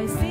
เ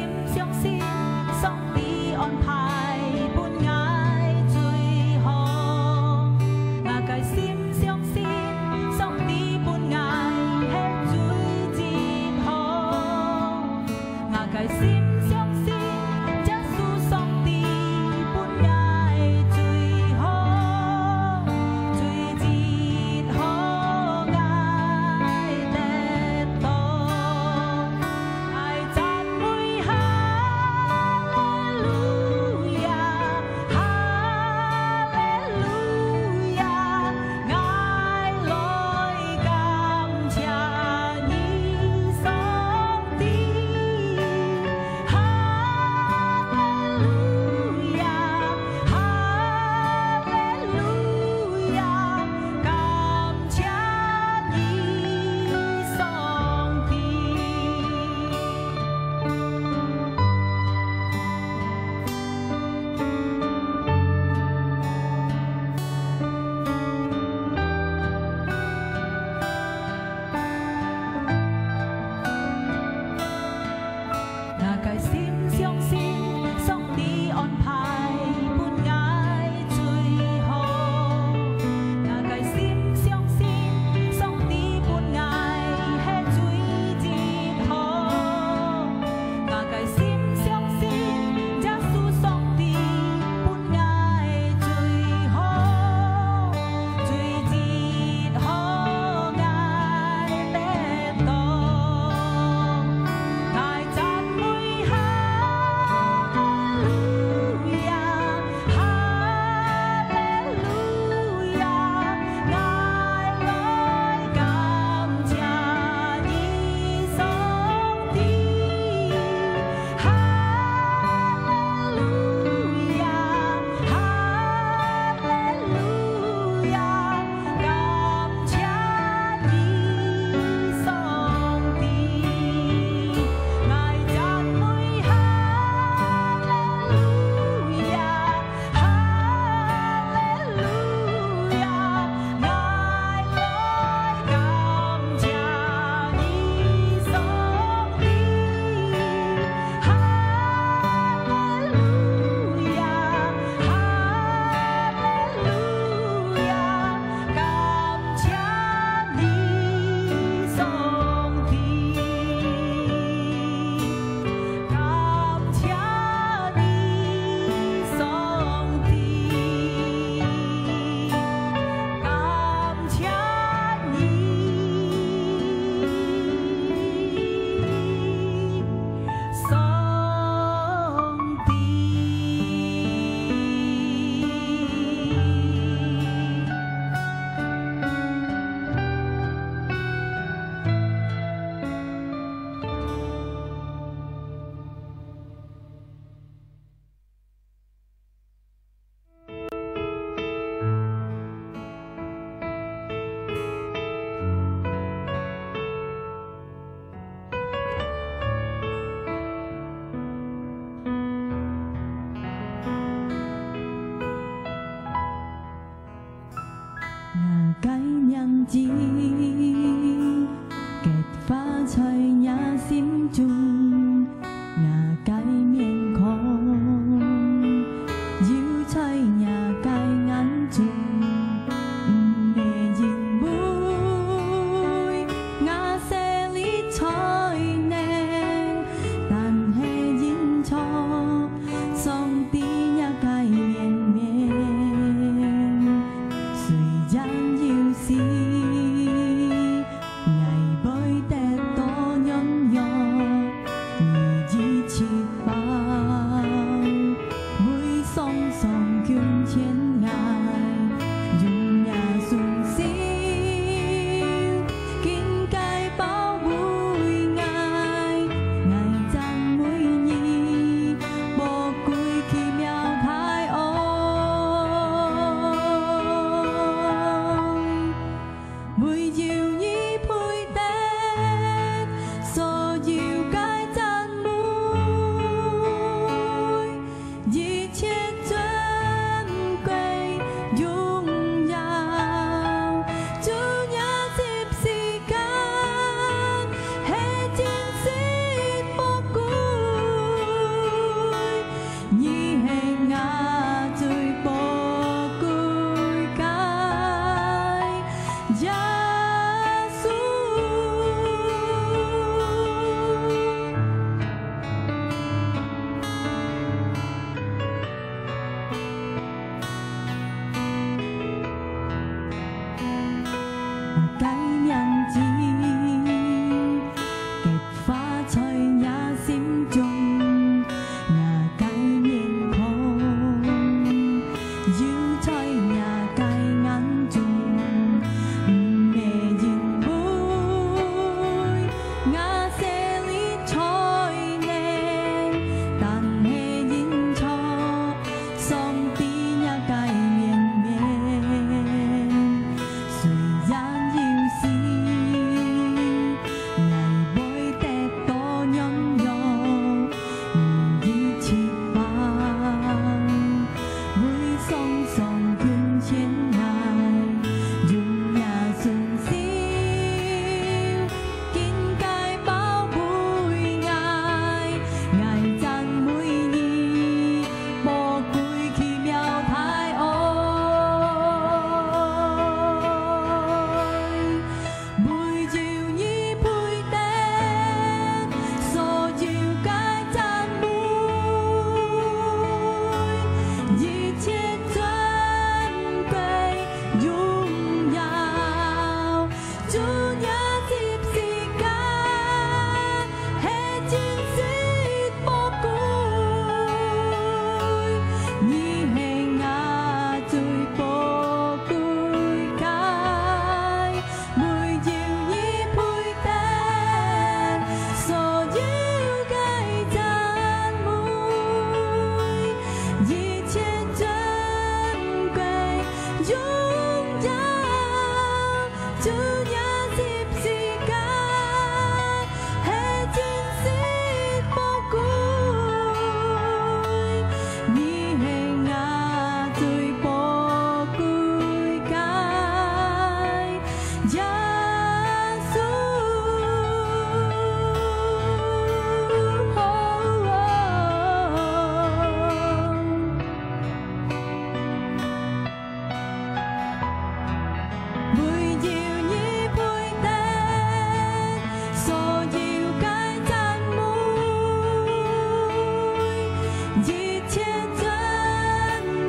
一切珍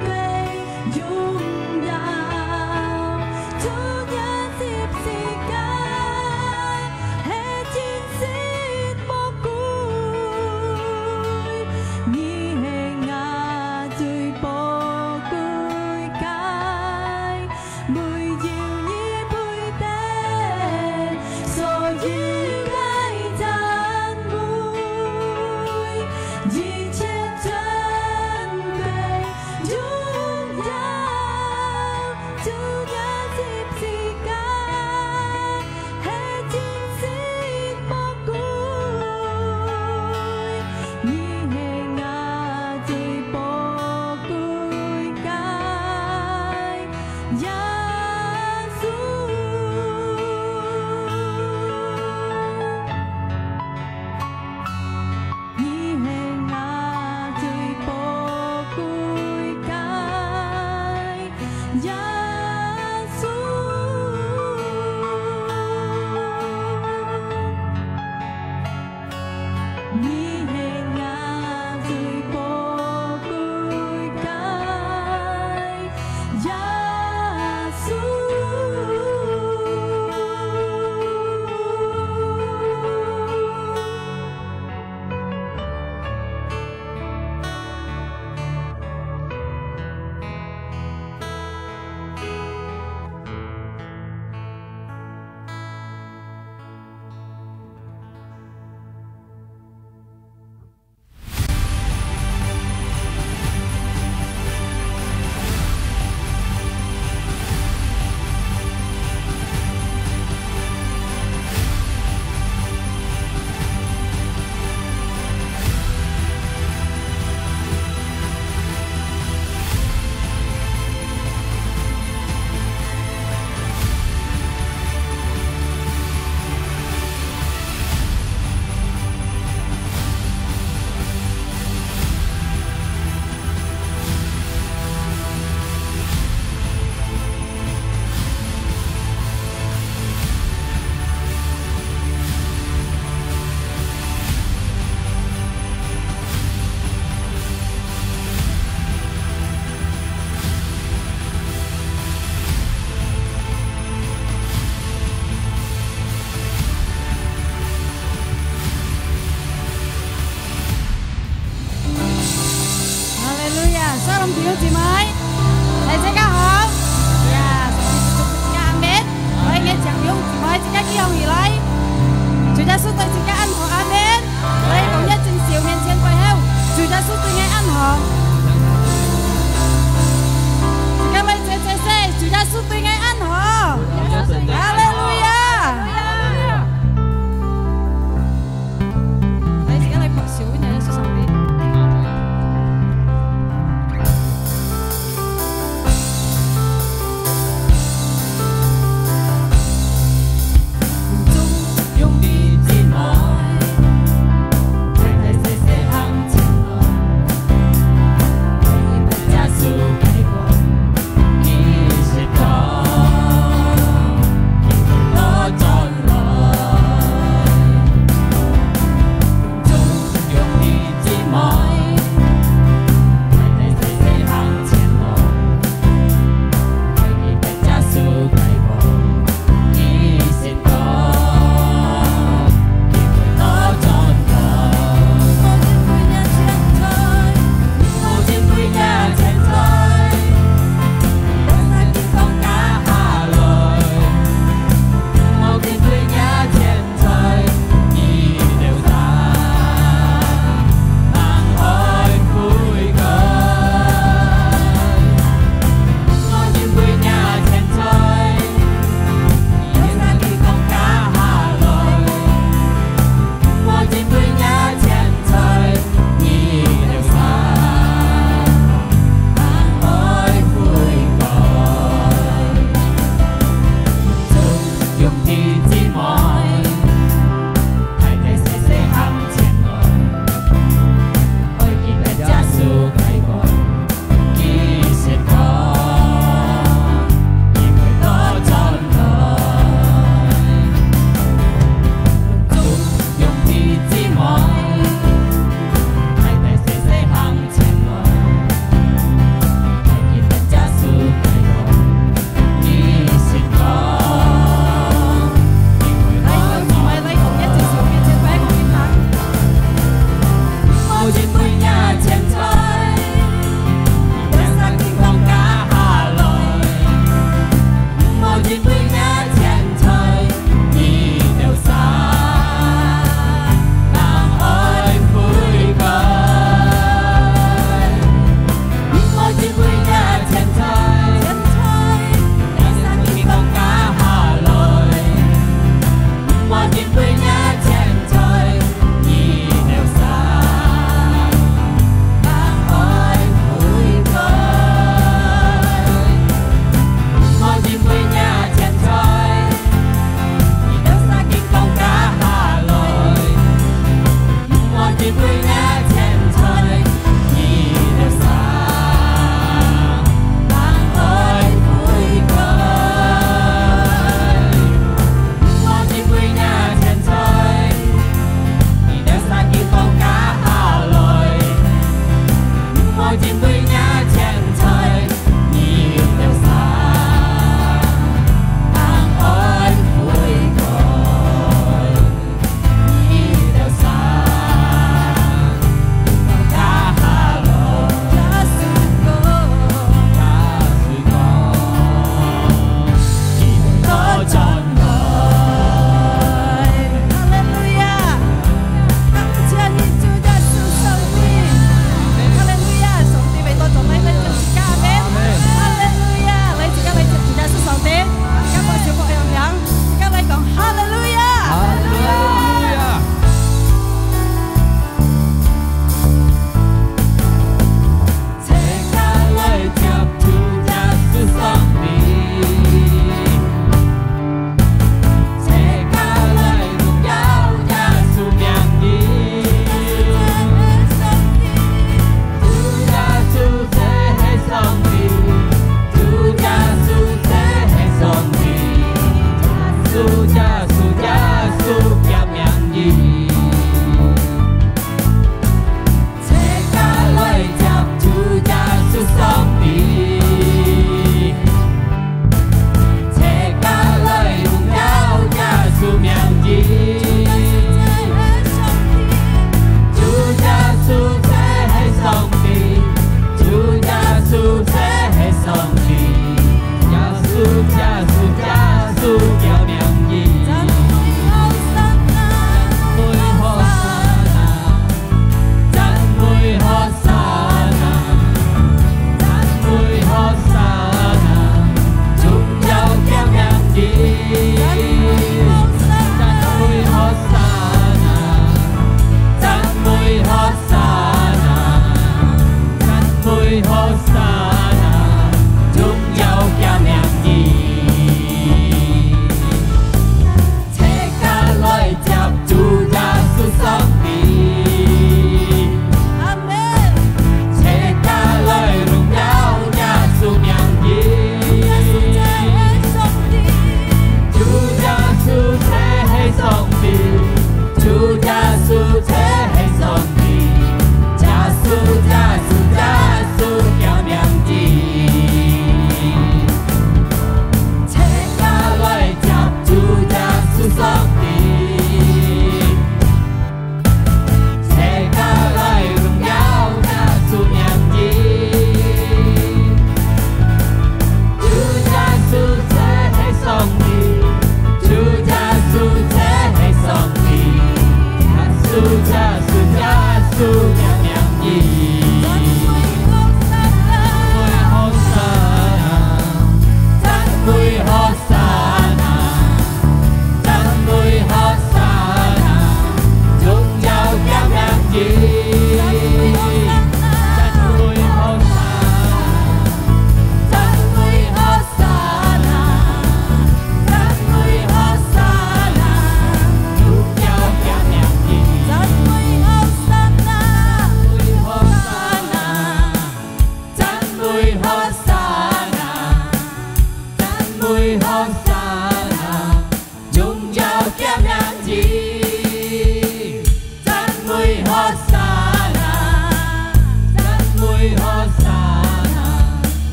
贵荣耀，主耶稣。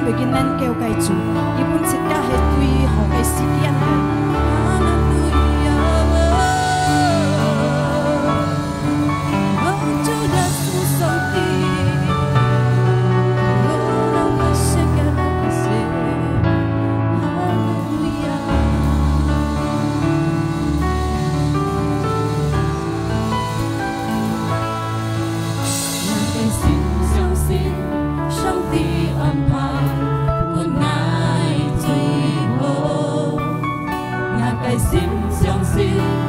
會見咱叫計主，伊本設計係對何嘅事件嘅。相信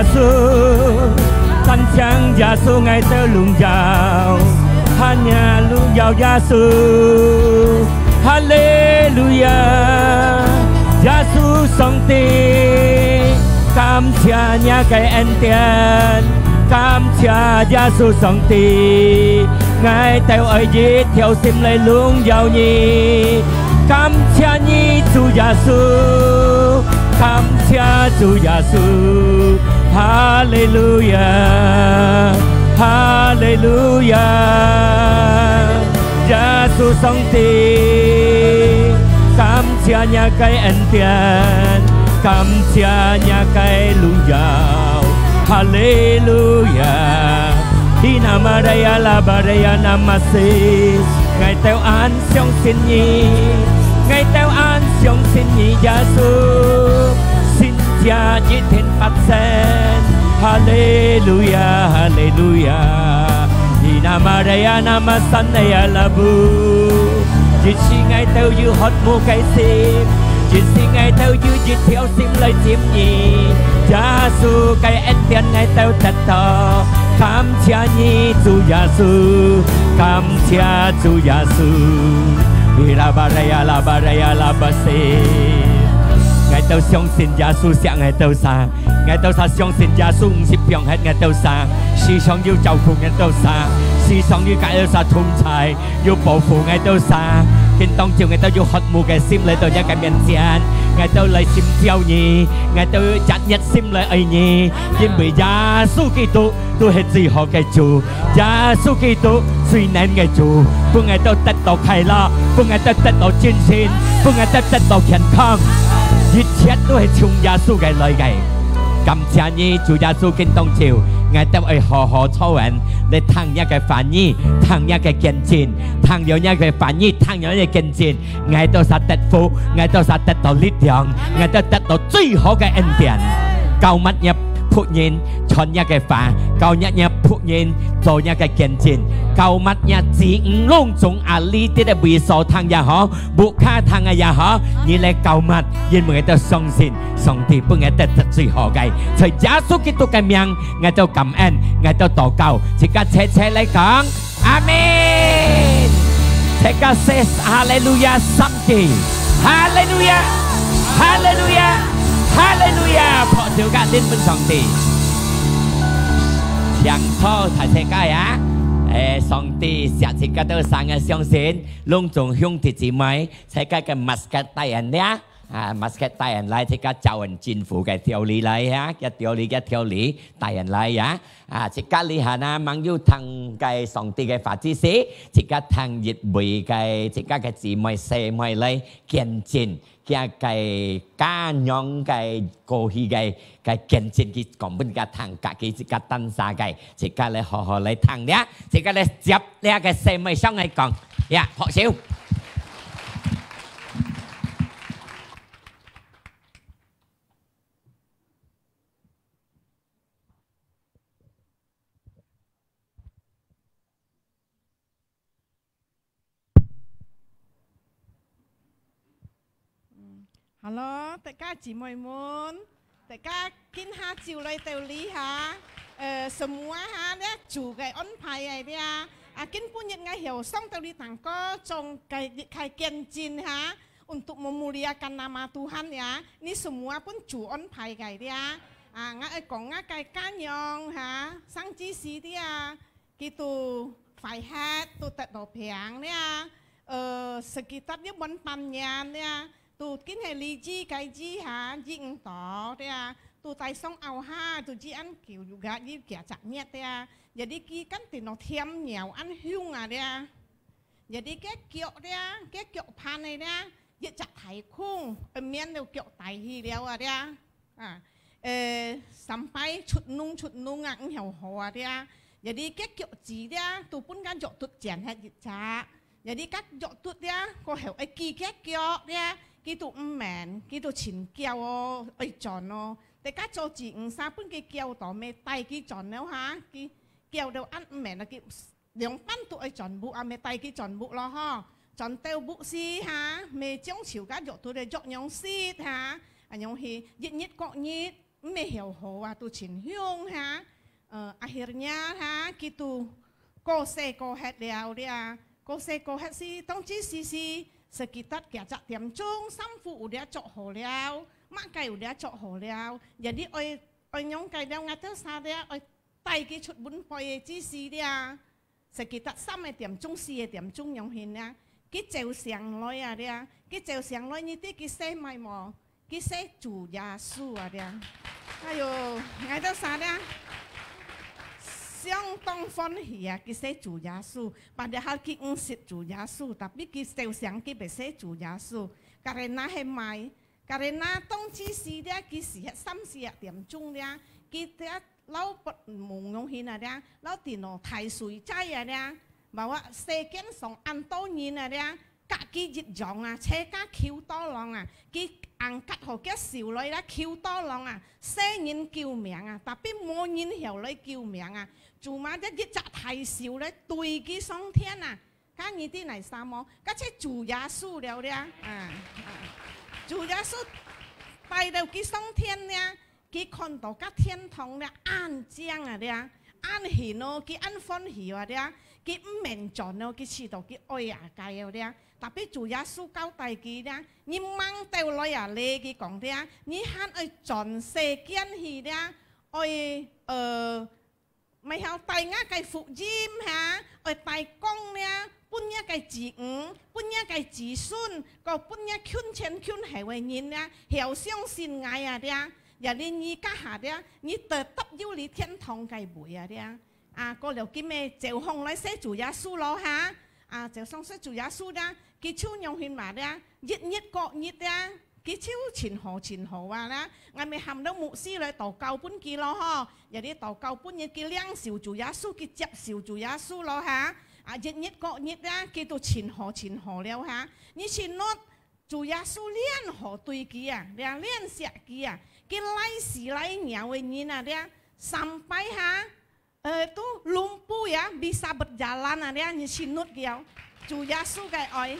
Yesus Tan chang Yesus ngày tao lùng giàu Hanya lùng giàu Yesus Hallelujah Yesus song ti Cảm ơn nhà cái ân tiền Cảm ơn Yesus song ti Ngài theo ấy giết theo sim lấy luôn giàu nhì Cảm ơn nhì Chúa Giêsu Cảm ơn Chúa Giêsu Hallelujah Hallelujah Giêsu song ti Cảm ơn nhà cái ân tiền Cảm ơn nhà cái luôn giàu Hallelujah Hina Maria la Maria Namasi Ngài theo an sống xin nhì Ngài theo an sống xin nhì Giêsu Xin cha giết thiên phát sen Hallelujah Hallelujah Hina Maria Namasanaya la bu Chỉ xin Ngài theo như hót mua cái sim Chỉ xin Ngài theo như giết theo sim lời chim nhì Giêsu cái ân tiền Ngài theo thật thọ Cảm ơn nhì Chúa Giêsu Cảm ơn Chúa Giêsu La Maria la Maria la Basi Ngài tao相信耶穌錫Ngài tao xa Ngài tao xa相信耶穌唔是병hết Ngài tao xa時常要照顧Ngài tao xa時常要解到通財要保護Ngài tao xa Kinh當照Ngài tao要渴慕嘅心嚟到一個面前Ngài tao嚟心照你Ngài tao chặt nhất心嚟愛你因為耶穌基督都係最好嘅主耶穌基督最難嘅主幫Ngài tao得到快樂幫Ngài tao得到健全幫Ngài tao得到健康一切都係從耶穌嘅來嘅感謝你主耶穌經當照Ngài tao愛好好操人嚟談一個反應談一個見證談有一個反應談有一個見證Ngài tao sẽ得福Ngài tao sẽ得到力量Ngài tao得到最好嘅恩典cầu mắt nhập phụ nhân chọn一個法cầu nhất nhập phụ nhân做一個見證cầu mắt nhập chỉ long trong aliที่ได้วิโสทางยาหอบุคคาทางยาหอนี่แหละcầu mắtยิ่งNgài tao相信上帝幫Ngài tao得最好嘅在耶穌基督嘅名Ngài tao感恩Ngài tao禱告即刻切切嚟講阿們即刻 say hallelujah 三字 hallelujah hallelujah hallelujah เพราะเจ้าการเล่นเป็น上帝相錯睇世界啊上帝實際嘅都生嘅相信隆重兄弟姊妹世界嘅มัสกัดไต่อันเนี้ยมัสกัดไต่อันไรที่ก็เจ้าอันจินฝู嘅條理嚟ฮะ嘅條理嘅條理ไต่อันไร啊即刻你下นะมั่งอยู่ทาง嘅上帝嘅法知識即刻ทางยึดบุย嘅即刻嘅姊妹เสไม่เลย見證cái cá nhong cái cô hi cái kiến chân cái còn bên cái thằng cả cái tan xa chỉ cái lại họ lại thằng nhá chỉ cái lại dập đe cái xe mày xong ngày còn ya họ xíu Hello, tất cả chị mọi muốn, tất cả kinh ha chiều lại tiểu lý ha, semua ha đấy chủ cái ấn bài này đi kinh pun những ngày hiểu xong tiểu lý tặng có trong cái kiên trì ha, untuk memuliakan nama Tuhan ya, ini semua pun chủ ấn bài cái đi ngay còn ngay cái cá nhân ha, sang chi xí đi gitu phải hát tu tật đồ phèn đấy sekitar dia bon panjang đấy tu kín hệ lý chi cái chi hả dính tỏ đấy tu tay xong ao ha tu chi ăn kiểu juga đi kẻ chặt nhét đấy jadi ki kan thì nó thêm nhiều ăn hung đấy jadi cái kiểu đấy cái kiểu pan này đấy giờ chặt thái khung miếng đều kiểu thái hi đeo đấy sampai chut nung ăn hiểu hoa đấy jadi cái kiểu gì đấy tu pun kan jok tut chén hết chả jadi các jok tut đấy có hiểu ai ki cái kiểu đấy cái tụ mèn cái tụ chín keo ấy chọn nóแต่ก็โจจิงซาปุ่นกี่เกี่ยวต่อเมไตกี่จอนแล้วฮะกี่เกี่ยวเดี๋ยวอันแม่นะกี่เดี๋ยวปั้นตัวไอ้จอนบุอ่ะเมไตกี่จอนบุแล้วฮะจอนเตลบุซีฮะเมจ้องฉิวก็หยดตัวเดียวยกยองซีดฮะอันยองฮียิดยิดเกาะยิด hiểu hồ tu chín hiung ha akhirnya ha gitu cô xe cô hết đèo đi cô xe cô hết si tông chí si sekitar kia cak tiam chung sampu udah cok hồ leo mak kai udah cok hồ leo jadi oi nyong kai đeo ngata sa dia oi tay cái chút bún poi chí si dia sekitar sampai tiam chung si tiam chung nyong hin ya cái treo xiang loi dia cái treo xiang loi như thế cái xe mai mò cái xe chủ gia su dia ayo ngay đâu sa dia相当欢喜啊！佢寫主耶穌，padahal佢唔識主耶穌，tapi佢就想佢被寫主耶穌。karena 係咪？karena 當時時咧，佢時係3、4點鐘咧，佢哋老不夢用顯啊咧，老電腦太水劑啊咧，冇啊世間上按多年啊咧，隔幾日用啊，車架 Q 多浪啊，佢硬吉學嘅少女咧 Q 多浪啊，寫人叫名啊，tapi 冇人條女叫名啊。做嘛一隻太少咧，對佢上天啊！家呢啲嚟啥麼？家即主耶穌了咧，主耶穌帶到佢上天咧，佢看到個天堂咧安靜啊咧，安喜咯，佢安歡喜啊咧，佢唔明盡咯，佢知道佢愛啊計啊咧。特別主耶穌交代佢咧，你掹到來啊咧，佢講咧，你喊愛盡世間去咧，愛ไม่เอาไตง่าไก่ฟุยิ้มฮะไอไตกล้องเนี่ยปุ่นเนี่ยไก่จีปุ่นเนี่ยไก่จีซุนก็ปุ่นเนี่ยขึ้นเชนขึ้นเหวยินเนี่ยเหวเสียงสินไงอ่ะเดียอย่าเรียนยี่ก้าหาเดียยี่เติร์ตับยูริเทียนทองไก่บุยอ่ะเดียก็เหลียวกินเมเจ้าห้องไรเสจูยาสู้ล้อฮะเจ้าส่งเสจูยาสู้นะกิชูยองหินมาเดียยิดเกาะยิดเดียcái chiếu chín hồ à đó ngày mình hầm đâu mụ xí lại tàu cầu bún kia lo ha giờ đi tàu cầu bún như kia liang xỉu chủ giá su kia chập xỉu chủ giá su lo ha nhất cọ nhất ra kia tụ chín hồ leo ha như chín nốt chủ giá su liên hồ tùy kia liên xẹt kia cái lái xì lái nhà với nhìn à đó sampai ha tu lumpuh ya bisa berjalan à như chín nốt kia chủ giá su cái oi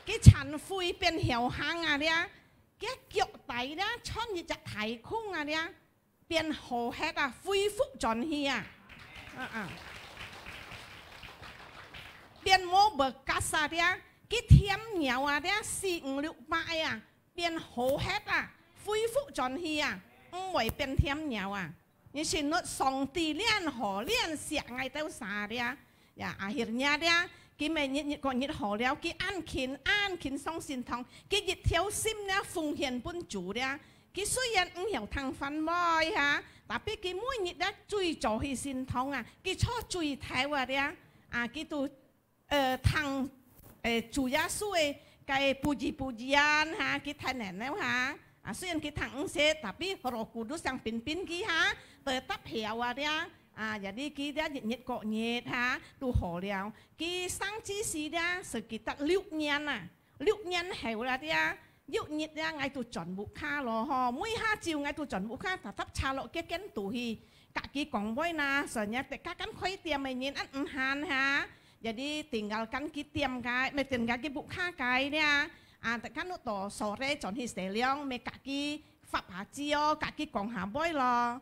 cái chăn phui bên hiểu hang à dia cái kiểu tay đó chọn như chặt thải khung à dia bên hồ hết à phui phúc chọn hi à bên mô bờ cá sa dia cái thiếm nhiều à dia xì lựu bại à bên hồ hết à phui phúc chọn hi à không phải bên thiếm nhiều à như xin nó sòng tì liên hồ liên xẹt ngay tao sa dia ya akhirnya dia cái mẹ nhiệt còn nhiệt hồ léo cái ăn kín song xin thong cái nhiệt thiếu sim nha phùng hiền bún chủ đấy cái suy nhân cũng hiểu thằng phân boy ha tapi cái mũi nhiệt đã chui chỗ hi xin thong cái cho chui thái vào đấy cái tu thằng chủ gia suy cái pujian ha cái thái nén đấy ha suy nhân cái thằng sẽ tapi rồi kudus sang pin kia ha tới tấp hiểu vào đấy jadi kita nhiệt cọ nhiệt ha tu hồ léo cái sáng chí xí đó sự kỳ tật liệu nhân hiểu là dia liệu nhiệt ra ngay tu chọn bộ kha lo ho mỗi ha chiều ngay tu chọn bộ kha thắp trà lộ cái kén tủ hi cả cái còng bôi na sở nhà tại các cán khoai tiêm mày nhìn ăn han ha jadi tinggal kan cái tiêm cái mày tinggal cái bộ kha cái nha tại các nước tổ sổ re chọn hi sẽ liang mày cả cái pháp hà chiêu cả cái còng hà bôi lo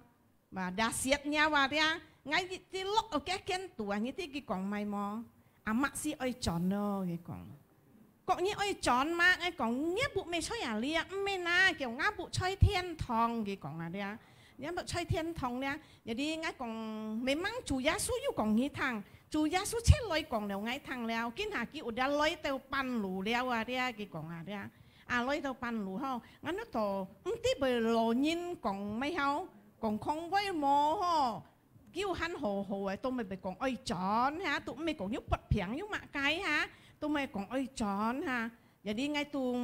mà đa siết nhau vào dia ngay cái lốc ở cái kén tủ như thế cái còng mày mò mắc si ơi chọn đâu cái còng như ơi chọn mà cái còng nghe bộ mày chơi à lia mày na kiểu ngáp bộ chơi thiên thong cái còng là dia nhớ bộ chơi thiên thong dia jadi ngay còng mày mang chủ giá số yêu còng như thằng chủ giá số chết lôi còng đều ngay thằng leo kiến hà kiểu đã lôi tao pan lù leo à dia cái còng à dia lôi tao pan lù ho ngắn nó tổ tí bờ lò nhìn còng mày hao còng không với mò ho kêu hắn hồ ấy tôi mày bị còn ơi chọn ha tụi mày còn nhúc bật phiền nhúc mạ cái ha tụi mày còn ơi chọn ha giờ đi ngay tụi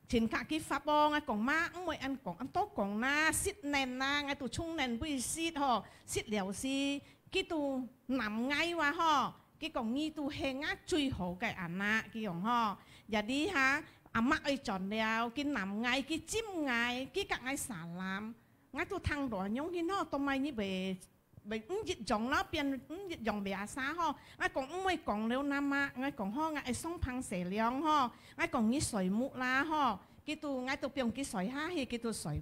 trên cả cái pháp bo ngay còn má mày ăn còn ăn tốt còn na xít nền na ngay tụi chung nền bui xít ho xít liều xí cái tụi nằm ngay qua ho cái còn nghi tụi hèn á chui hồ cái ảnh na cái còn ho giờ đi ha má ơi chọn đeo cái nằm ngay cái chim ngay cái cả ngay xả làm ngay tụi thằng đó nhung cái nó tụi mày như về bởi dịch giống nó biến dịch giống bẻ xa ho ngay còn mấy còn lâu năm ngay còn ho ngay sông phăng sẻ liang ho ngay còn như sỏi mũ la ho cái tu ngay tu piong cái sỏi ha hi cái tu sỏi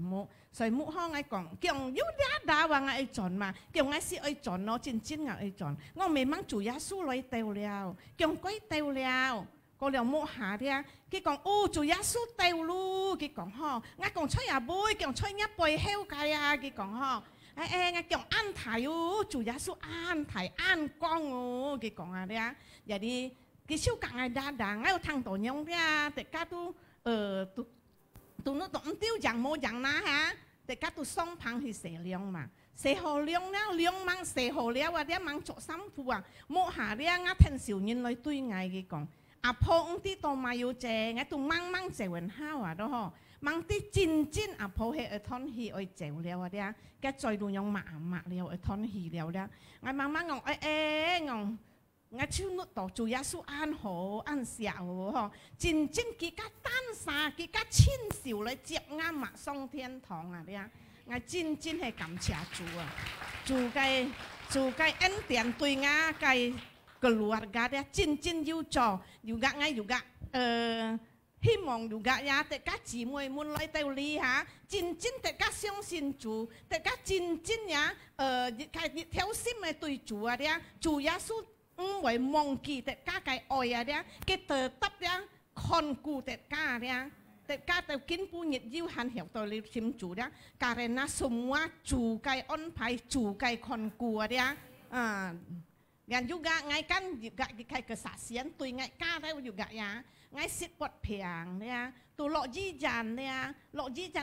mũ ho ngay còn kiong yếu đá và ngay chọn mà kiong ngay si ai chọn nó chín ngay ai chọn ngon mày mang chủ Giêsu lấy tèo liao kiong quay tèo liao có liao mũ hà đi cái còn ô chủ Giêsu tèo lu cái còn ho ngay còn chơi à bôi kiong chơi nhá bôi heo cái cái còn ho ngay kiong ăn thải u chủ Giêsu ăn thải ăn con u cái còn à đi giờ đi cái siêu càng ngày đá ngay thằng tổ nhông đi để cá tu tụi nó tổng tiêu chẳng mô chẳng ná ha để các tụi song phẳng thì sẽ liang mà sẽ hồ liang nào liang mang sẽ hồ liang và đĩa mang chỗ sắm phù à mô hà đĩa ngắt thành siêu nhân lấy tuy ngày cái còn à phong tí to mà yêu chè ngay tụi mang chè quần hao à đó ho mang tí chín à phong hệ ở thon hì ở chè liao à đĩa cái trời đu nhông mạ liao ở thon hì liao đĩa ngay mang ngọng ngọng ngay chiếu nút tổ chủ Giêsu ăn hổ ăn xẻo ho chín kí cá tan xa kí cá chín xỉu lấy chẹp ngang mà song thiên堂啊，啲ngay chín係感謝主啊，主cái恩典對我cái keluarga dia chín yêu cho juga ngay juga hy vọng juga ya tất cả chị muội muốn lấy tàu lý hả chín tất cả相信主tất cả chín ya cái theo sim này tùy chủ à dia chủ Giêsu với mong kỳ tất cả cái oi à đấy cái tờ tấp đấy con cụ tất cả tàu kiến pu nhiệt diêu hàn hiểu tôi lấy chim chủ đấy karena semua chủ cái on pai chủ cái con cụ à đấy gan juga ngay kan juga cái kesaksian tui ngay ca đấy juga ya ngay sit pot piang đấy tu lọ di jan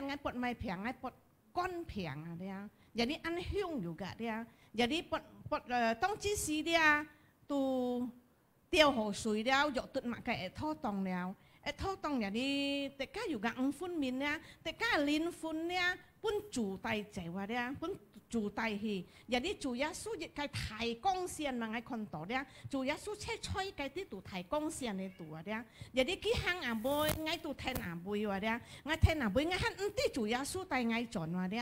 ngay pot mai piang ngay pot con piang à đấy jadi aneh juga đấy jadi pot tong chi si đấy tu tiêu hồ suy đeo dọ tụt mặt cái thô tòng đeo thô tòng nhà đi tất cảอยู่กับphun min nha tất cả linh phun nha phun chủ tay chạy qua đấy phun chủ tay hi nhà đi chủ Giêsu cái thải công xiên mà ngay con tổ đấy chủ Giêsu chơi cái tí tụ thải công xiên này tụ đấy nhà đi cái hang à bôi ngay tụ then à bôi vào đấy ngay then à bôi ngay hắn tí chủ Giêsu tay ngay chọn vào đấy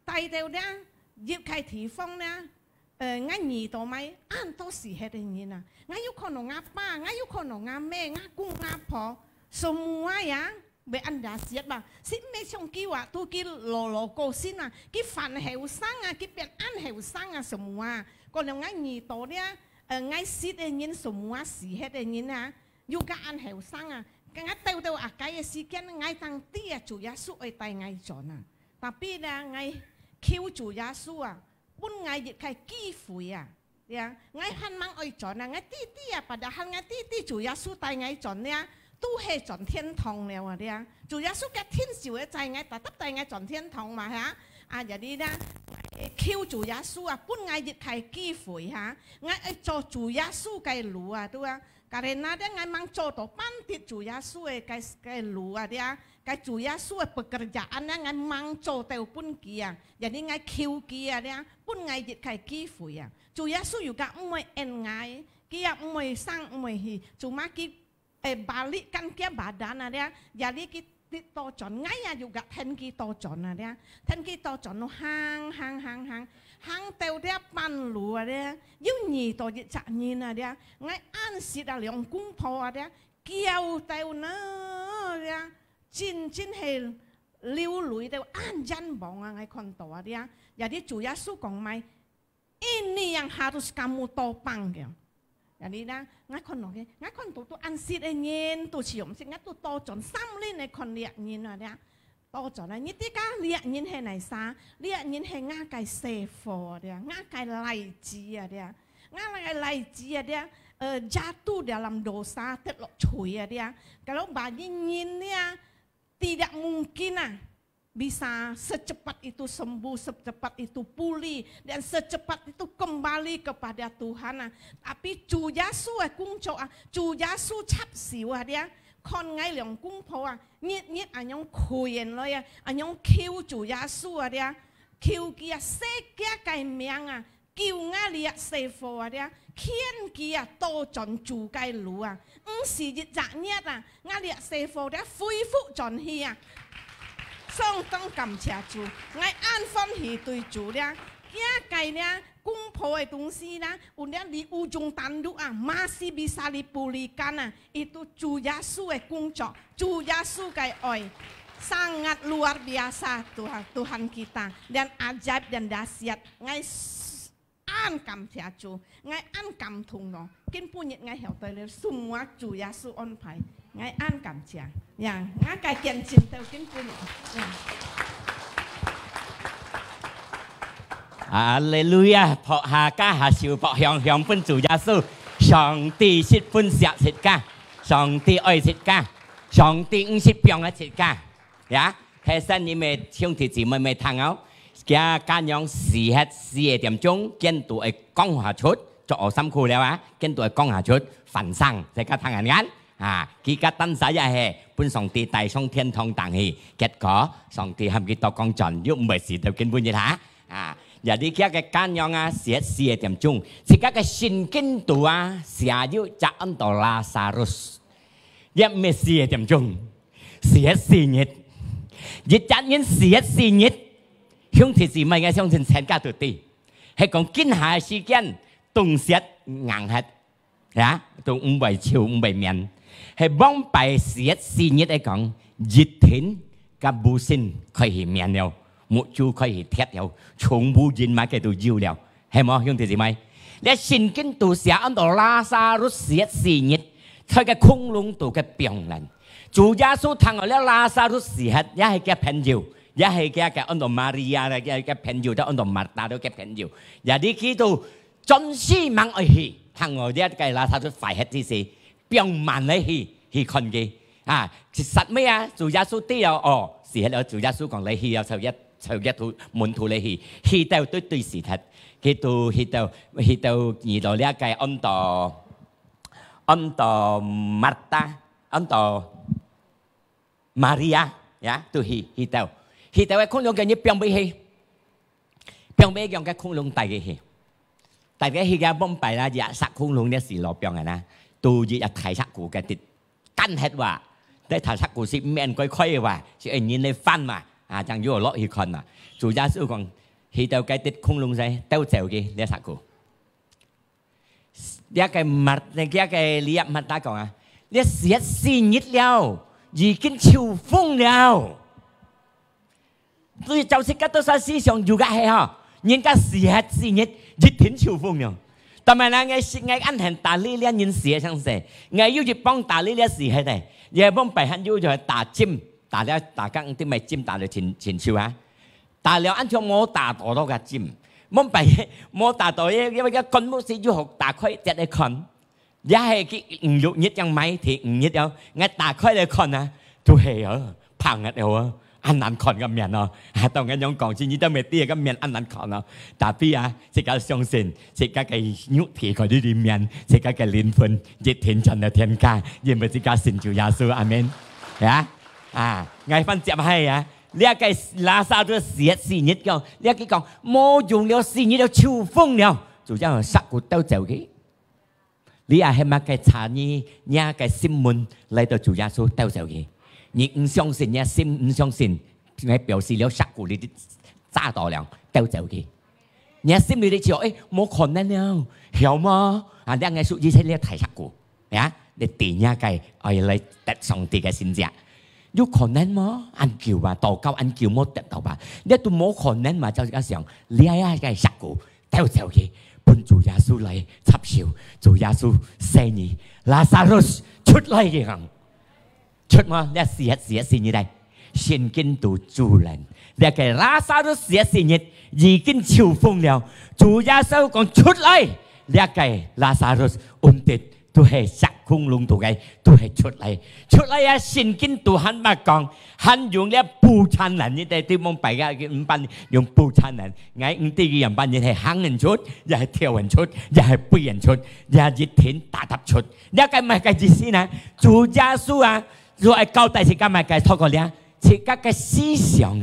tay đều đấy dịp cái thị phong nha ngay nhì tổ máy ăn to xì hết đấy nè ngay yêu con nó ngáp ba ngay yêu con nó ngáp mẹ ngáp cung ngáp phò semua ya bị ăn đá xiết bà xin mấy trong kia à tu kia lò cô xin à cái phản heo sang à cái biển ăn heo sang à semua còn nếu ngay nhì tổ đấy ngay xiết đấy nhìn semua xì hết đấy nhìn à yêu cả ăn heo sang à cái ngay teo à cái xì kia ngay tăng tia chủ Giêsu ở tay ngay chọn à tapi là ngay kêu chủ Giêsu à pun ngay dịch cái kỹ phủi à, ngay hắn mang oi chọn à, ngay tí à, padahal ngay tí chủ Giêsu tay ngay chọn nè, tu hệ chọn thiên堂了啊，主Giêsu cái thiên siêu cái tay ngay, tấp tay ngay chọn thiên堂mà hả, giờ đi ra, kêu chủ Giêsu à, pun ngay dịch cái kỹ phủi hả, ngay cho chủ Giêsu cái lúa à, tu à, karena dia ngay mang cho to pantit chủ Giêsu cái lúa à, cái chủ Giêsu pekerjaan ngay mang cho teo pun kia, jadi ngay kêu kia dia, pun ngay dịch cái kỹ phủi à, chủ Giêsu juga umai en ngay, kia umai sang umai hi, cuma ki balikan kia badan dia, jadi ki to chọn ngay à juga then ki to chọn dia, then ki to chọn nó hang teo dia pan lúa dia, yêu nhì to dịch chả nhìn dia, ngay ăn xịt à liang cung phò dia, kiêu teo nữa dia. Chín hề lưu lùi đều an dân bóng à ngay con tổ đi à jadi chủ Giêsu còn mày ini yang harus kamu topang kìa jadi đó ngay con nói ngay con tổ ăn xịt ấy nhìn tổ chỉ dùng xịt ngay tổ to chọn xăm lên này con liệt nhìn rồi đấy to chọn này nhất cái liệt nhìn hè này xa liệt nhìn hè ngã cái xe phò đấy ngã cái lầy chi à đấy ngã cái lầy chi à đấy jatuh dalam dosa terlocoi à đấy kalau bagi nhìn dia tidak mungkin bisa secepat itu sembuh, secepat itu pulih dan secepat itu kembali kepada Tuhan. Tapi chủ Giêsu cũng cho chủ Giêsu chắp xỉu dia con ngay lòng cũng phò nhiệt anh nhung khuyên rồi anh nhung kêu chủ Giêsu dia kêu kia xe kia cái miệng kêu ngã liệt xe phò dia khiến kia to chọn chủ cái lúa sĩ dịch dạng nhất ngã liệt xe phò dia phui phụ chọn hi song tông cảm謝主，ngay an分喜對主咧， kayaknya kumpul itu sih nah, udah di ujung tanduk masih bisa dipulihkan itu Chu Yesus kungcok, Chu Yesus kayak oi, sangat luar biasa Tuhan kita dan ajaib dan dahsyat, ngai an kam tiacu, ngai an kam thung no, kin punya ngai hiểu tới semua Chu Yesus on pai, ngai an kam cia, yang ngai kayak kian cinta kin punya. Hallelujah เพราะหากาหาสิวเพราะ響分主耶穌上帝是分享切家上帝愛切家上帝唔是病嘅切家呀其實你咪兄弟姊妹咪聽好家間樣4點鐘見到係講下出做辛苦แล้ว見到係講下出焚生大家聽人間佢家登曬一係本上帝帶上天堂等去結果上帝係佢多講盡又唔係事到根本嘅嚇Jadi kia cái can nhong siết điểm chung, thì các cái sinh kinh tu xia yêu chạm到Lazarus,也没siết điểm chung, siết nhiệt,一陣人siết nhiệt,兄弟姊妹嘅相信全家都對，係講今下時間動siết硬核，呀，都唔為超唔為面，係幫拜siết nhiệt嚟講，熱天嘅無線可以面了。một chú可以貼了，從無人買嘅都要了，係冇兄弟姊妹？你聖經度寫按到拉撒路死日，佢嘅恐龍度嘅病人，主耶穌聽到咧拉撒路死日，一係嘅朋友，一係嘅按到瑪利亞嘅朋友，都按到馬大都嘅朋友，有啲佢都真是猛愛去，聽到咧嘅拉撒路快hết啲事，病慢嚟去看嘅其實咩主耶穌啲有死日主耶穌講你去有就一。就一套門徒嚟去到對事實，去到遇到呢一個安到馬達，安到瑪利亞，呀，都去到嘅恐龍嘅你變唔去，變唔樣嘅恐龍大嘅去，大家去嘅幫拜啦，日殺恐龍呢時落變嘅啦，到日睇殺股嘅啲跟係話，ได้睇殺股是唔係ค่อยๆ話，是人嚟翻嘛。จังอยู่รออีกคน主耶穌講去到cáiติด空龍仔兜走嘅呢殺股呢個物呢個利亞物打講呢4日了已經超風了所以就是嗰啲思想อยู่嘅係人家4日熱天超風了但係呢我安行打呢啲人寫上寫我要去幫打呢啲事係嘅也幫拜漢要就打針打了打剛啲咪尖打了前朝打了按照冇打到嗰個尖，冇打到因為個根本是要學打開隻嚟看，也係佢5、6日ยังไม่ถึง5日แล้วงั้น打開嚟看都係พังแล้วอันนั้น看個面當然樣講先，你都未啲個面อันนั้น看但係這個相信這個嘅肉體佢啲面，這個嘅靈魂熱天真係天家，因為這個信主耶穌，阿門ไงฟันเจ็บให้เรียกลาซาตัวเสีย4日ก่อนเรียกก่อนโม用了4日就超風了就將殺骨兜走嘅你係咪嘅查呢呀嘅心門嚟到主耶穌兜走嘅你唔相信呀心唔相信你表示了殺骨你啲揸到了兜走嘅你心裏就冇可能了曉嗎你係屬於呢個提殺骨你點呀嘅愛嚟得上帝嘅信者有可能嗎？按叫禱告按叫冇得到吧？你都冇可能嘛？就係想你係個殺股掉走嘅，伴主耶穌嚟插手，主耶穌生你拉撒路出嚟嘅行，出嗎？你4日嚟，聖經都主人，你個拉撒路4日已經超風了，主耶穌講出嚟，你個拉撒路安定。都係殺空龍度嘅，都係出嚟聖經都很乜講，很用呢捕餐人，你哋啲蒙拜嘅5班用捕餐人，嗌5啲嘅人班，你係行人出，又係跳人出，又係背人出，又係熱天打揼出，你個咪嘅意思呢？主耶穌就係交代自家咪嘅透過咧，自家嘅思想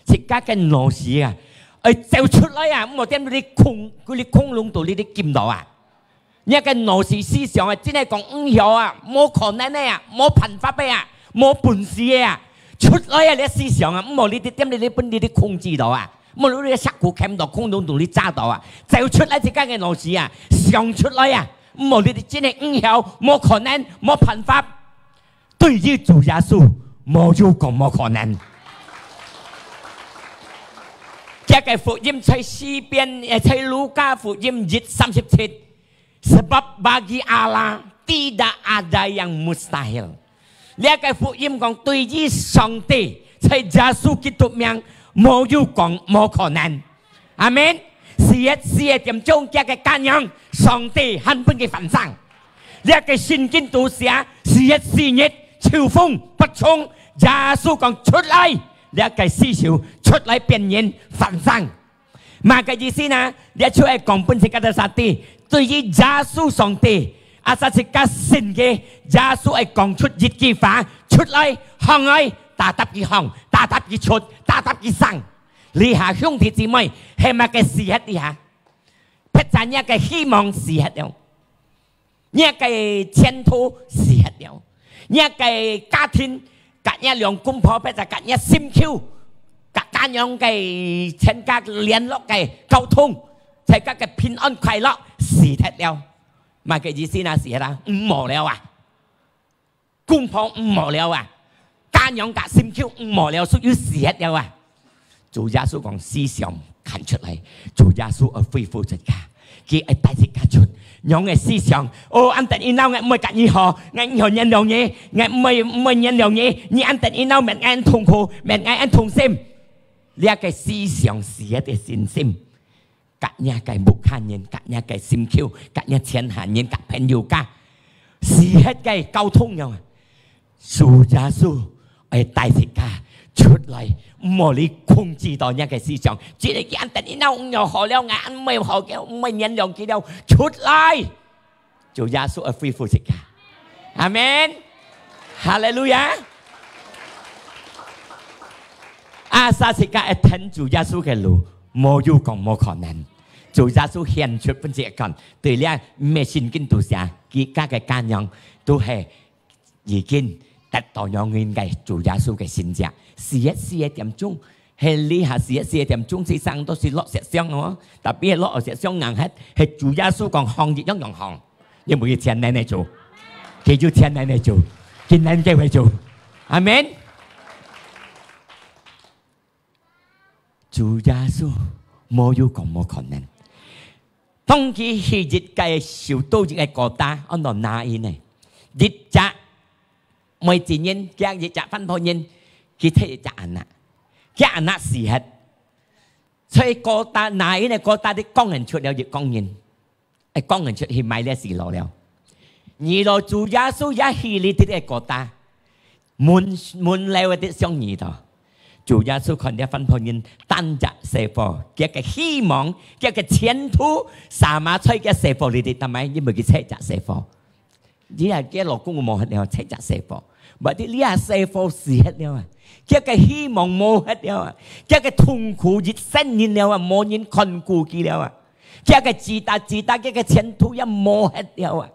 自家嘅邏輯就出嚟唔好點嗰啲空龍度呢啲劍道一個腦是思想真係講唔曉冇可能冇辦法冇本事出來你思想唔好你啲點你本你啲控制到冇攞你嘅石鼓鉗到空洞同你揸到啊，就出嚟之間嘅老師啊，上出嚟啊，冇你哋真係唔曉，冇可能，冇辦法。對於主耶穌冇有講冇可能。這個福音在詩篇，在路加福音1:37 sebab bagi Allah tidak ada yang mustahil。這個福音講對於上帝在耶穌基督名冇有講冇可能。阿門。4點鐘這個感恩，上帝肯本嘅份上。這個聖經讀寫4:4秋風不衝，耶穌講出嚟。呢個思想出嚟變現發生，嘛嘅意思呢？你出嚟講本是個啥啲？對於耶穌上帝，阿實是個神嘅耶穌係講出一句話出嚟，行嚟打打佢行，打打佢出，打打佢生。你下兄弟姊妹係咪嘅事實啲下？不但一個希望事實了，一個前途事實了，一個家庭。隔一兩公婆，或者隔一心橋，隔間樣嘅請家聯絡嘅溝通，大家嘅平安快樂事實了，咪嘅意思嗱事啦，唔冇了啊，公婆唔冇了啊，間樣隔心橋唔冇了，屬於事實了啊。主耶穌講思想看出嚟，主耶穌而恢復出家，佢係帶出家出。用嘅思想，哦，安定然後我唔係隔意學，我唔係nhận兩嘢，我唔係nhận兩嘢，你安定然後明眼痛苦，明眼痛心，呢一個思想是一個信心，隔一個木漢人，隔一個心橋，隔一前漢人，隔朋友家，是一個溝通樣啊，主耶穌係帶出家出嚟。冇你控制到一個思想，只係見定然後又學了眼，唔係學嘅，唔係nhận兩幾了，出嚟就耶穌而恢復出家，阿門，哈利路亞。阿撒出家係聽主耶穌嘅路，冇有講冇可能，主耶穌顯出本質講，對咧咩聖經讀寫，佢家嘅家人都係已經達到樣嘅主耶穌嘅信仰。4點鐘，係呢下4點鐘先生都是落石箱咯，特別係落石箱硬係主耶穌講行業一樣行，因為要請奶奶做，佢要請奶奶做，見奶奶會做，阿門。主耶穌冇有講冇可能，當佢去日嘅小島嘅國家，安度哪一呢？日雜每幾年嘅日雜分配年。佢睇隻眼啊，隻眼啊事實，所以個大奶呢個大啲工人出了亦工人，係工人出去買呢事落了。而落主耶穌一去呢啲嘅個大，滿流啲相異度，主耶穌看啲分配人單隻社貨，一個希望，一個前途，三馬吹嘅社貨你哋係咪？因為佢車隻社貨，只係嘅老公冇係車隻社貨，或者呢下社貨事實了啊。這個希望冇hết了啊！這個痛苦一生年了啊，冇人看顧佢了啊！這個自大，這個前途也冇hết了啊！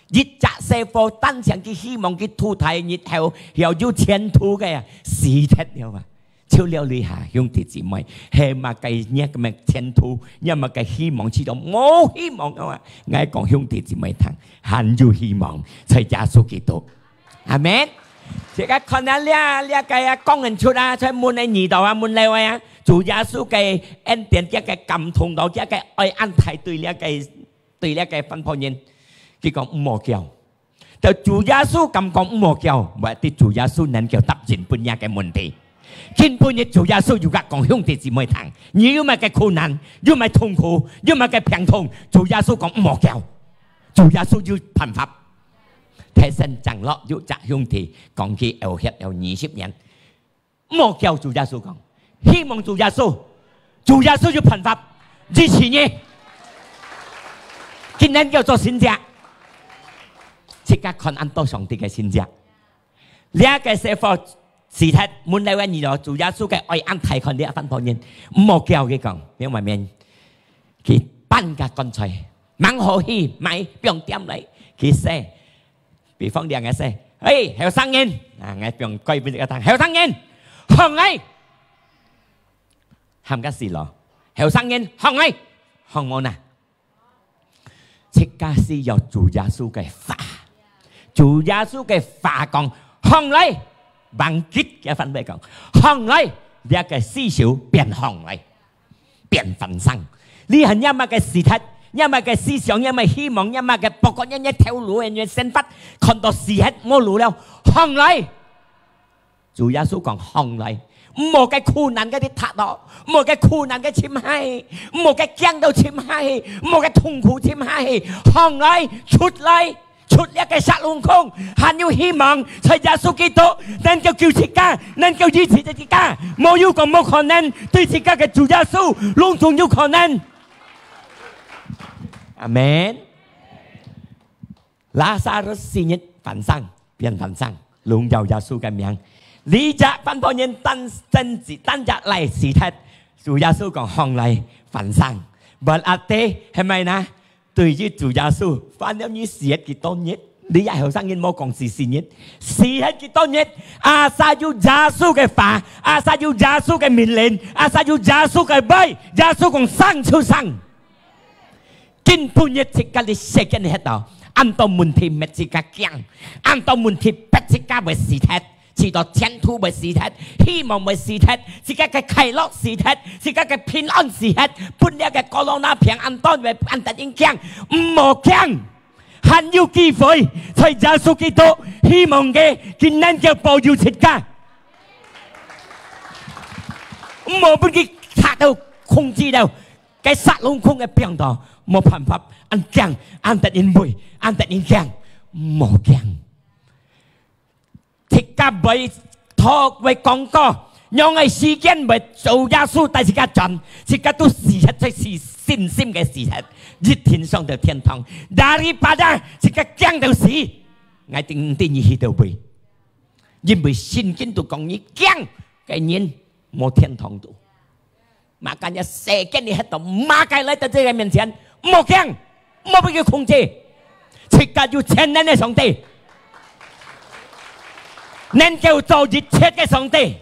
一隻社貨單向佢希望佢土台日後又有前途嘅啊，死hết了啊！超了你下兄弟姊妹，係咪計呢個咩前途，因為計希望知道冇希望嘅話，我講兄弟姊妹聽，很有希望，在耶穌基督，阿門。這個可能呢個工人出啊，在門喺二度啊，門嚟位啊，主耶穌嘅恩典一個感動到一個愛安排對呢個分配人，佢講唔好叫，但主耶穌咁講唔好叫，或者主耶穌能夠答應半日嘅問題，根本嘅主耶穌要講兄弟姊妹聽，你要咪嘅困難，要咪痛苦，要咪嘅病痛，主耶穌講唔好叫，主耶穌要辦法。睇身長落要責兄弟講佢有血有20年，冇叫主耶穌講，希望主耶穌要辦法支持你，今天叫做信者，即刻看安多上帝嘅信者，呢一個社會事實滿嚟嘅二度主耶穌嘅愛安提看呢一份方言，冇叫佢講，因為咩？佢搬架乾脆，猛好氣買不用點嚟，佢寫。比方兩個說，哎，後生人，啊，我用貴俾你個聽，後生人，行嚟， ทำcái gì咯？後生人行嚟，行我呐！這家是有主耶穌嘅法，主耶穌嘅法講行嚟，bằng kít嘅分別講行嚟，呢個思想變行嚟，變分生。你係因為嘅事實，因為嘅思想，因為希望，因為嘅不過一條路，因為生活看到事實我路了，行嚟。主耶穌講行嚟。冇嘅苦難嘅啲塔咯，冇嘅苦難嘅侵害，冇嘅驚到侵害，冇嘅痛苦侵害，行嚟出嚟，出一個殺龍空，還有希望，在耶穌基督能夠救自家，能夠醫治自家，冇有個冇可能對自家嘅主耶穌隆重有可能。阿門。拉撒路死日凡生變凡生，榮耀耶穌嘅名。你จะพันพยันตั้งจะไล่สีทัด主耶穌講行嚟凡生 berarti 係咪นะ對於主耶穌翻咗你死幾多日你係後生人冇講是死日死係幾多日阿撒要耶穌嘅法阿撒要耶穌嘅命令阿撒要耶穌嘅背耶穌講生就生กินปุญญสิกาลิเซกันเหตุอันตัวมุนทิเมจิกาเกียงอันตัวมุนทิเปจิกาเวสีทัด知道前途嘅事實，希望嘅事實，自家嘅快樂事實，自家嘅平安事實，本日嘅國浪那平安當為安特應驚，唔好驚，還有機會，在耶穌基督希望嘅佢能夠保佑自家，唔好俾佢殺到控制到，佢殺龍空嘅病毒，冇辦法，安驚，安特應會，安特應驚，唔好驚。ที่กาไปทอกไปกองก็ยังไงสีเกนไปโจยาสู้แต่สิกาจันสิกาตุสีเหตุใช่สีสิ้นซิม嘅สีเหตุยึดถิ่น上到天堂daripadaสิกาแกง到死ไง定定義去到ไป因為聖經都講你驚嘅人冇天堂度makanya sekian你喺度makai來到這個面前冇驚冇俾佢控制สิกาอยู่前นั้น嘅上帝能夠做一切嘅上帝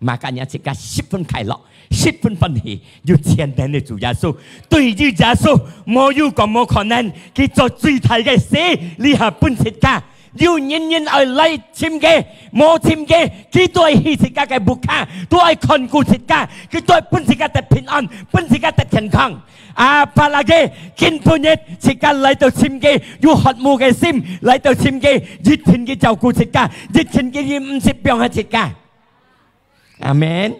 makanya jika 十分快樂十分歡喜有前能嘅主耶穌對於耶穌冇有個冇可能佢做最大嘅事你係本切家要人人而嚟簽嘅冇簽嘅佢都係希切家嘅บุคคล都係看顧切家佢都係本切家嘅平安本切家嘅健康apalagiกินปุญญสิกา嚟到簽嘅要學慕嘅心嚟到簽嘅熱情嘅照顧切家熱情嘅唔是病嘅切家阿門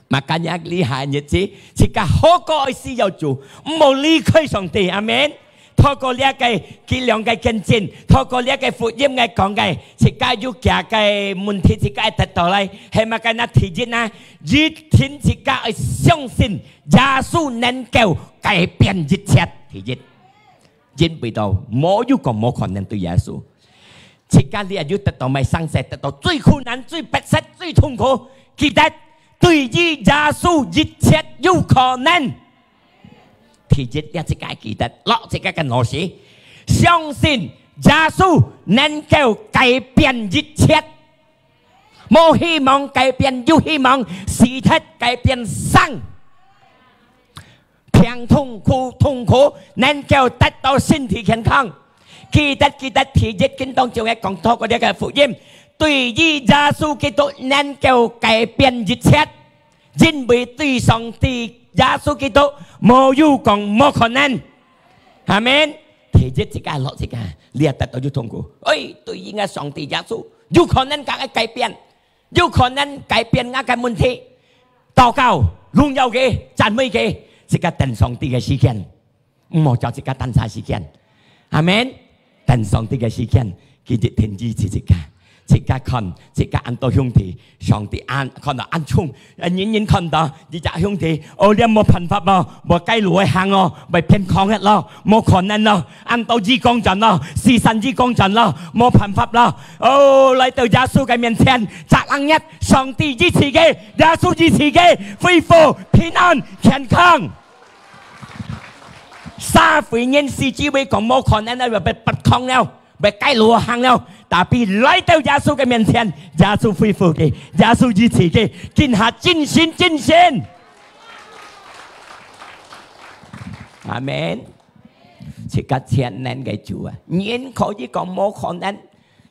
makanya lihat日子jika 好過愛是有主冇離開上帝阿門透過呢一個佢兩個見證透過呢一個福音嘅講嘅自家要假嘅問題自家得到嚟係咪咁樣提議呢熱情自家去相信耶穌能夠改變一切提議因為到冇有個冇可能對耶穌自家你要得到咪生死得到最困難最不實最痛苦記得對於耶穌一切有可能提議一直介記得落這個嘅老師相信耶穌能夠改變一切冇希望改變有希望事實改變生平痛苦能夠得到身體健康記得提議經當中嘅講透過呢個福音對於耶穌基督能夠改變一切因為對上帝耶穌基督冇有講冇可能阿們提議自己落自己你也得到有痛苦對於上帝耶穌有可能改變有可能改變我嘅問題禱告榮耀嘅讚美嘅自己等上帝嘅時間唔好叫自己等晒時間阿們等上帝嘅時間佢哋停止自己自己看自己按到兄弟上帝按看到按衝人看到你隻兄弟你冇辦法咯冇計路去行咯咪偏抗一咯冇可能咯按到義工人咯是神義工人咯冇辦法咯嚟到耶穌嘅面前責任一上帝支持嘅耶穌支持嘅恢復平安健康沙回人士只會講冇可能咧被不抗了被計路行了 tapi 來到耶穌嘅面前，耶穌恢復嘅，耶穌醫治嘅，見下真神真神。阿門。即個千年嘅主啊，人可以講冇可能，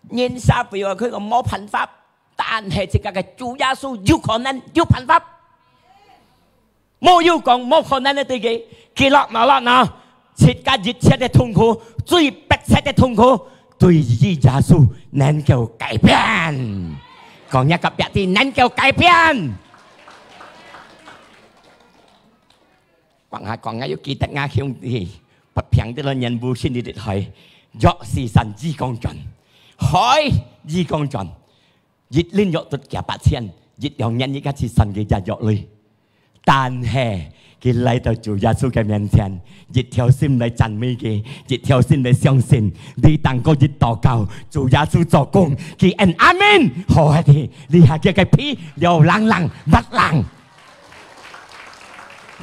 人撒譬如話佢講冇辦法，但係即個嘅主耶穌有可能有辦法。冇要講冇可能嘅對嘅，佢落嗱，即個熱切嘅痛苦，最迫切嘅痛苦。對於耶穌能夠改變，講一個別啲能夠改變。講下要記得我兄弟，不平的人無先你哋係，若是神之公盡，海之公盡，熱連約都夾8000，熱用人而家是神嘅日約裏，但係。佢嚟到主耶穌嘅面前，一條心嚟讚美佢，一條心嚟相信，你當個一禱告，主耶穌做工，佢按阿門，好啊啲，你下嘅皮又冷不冷。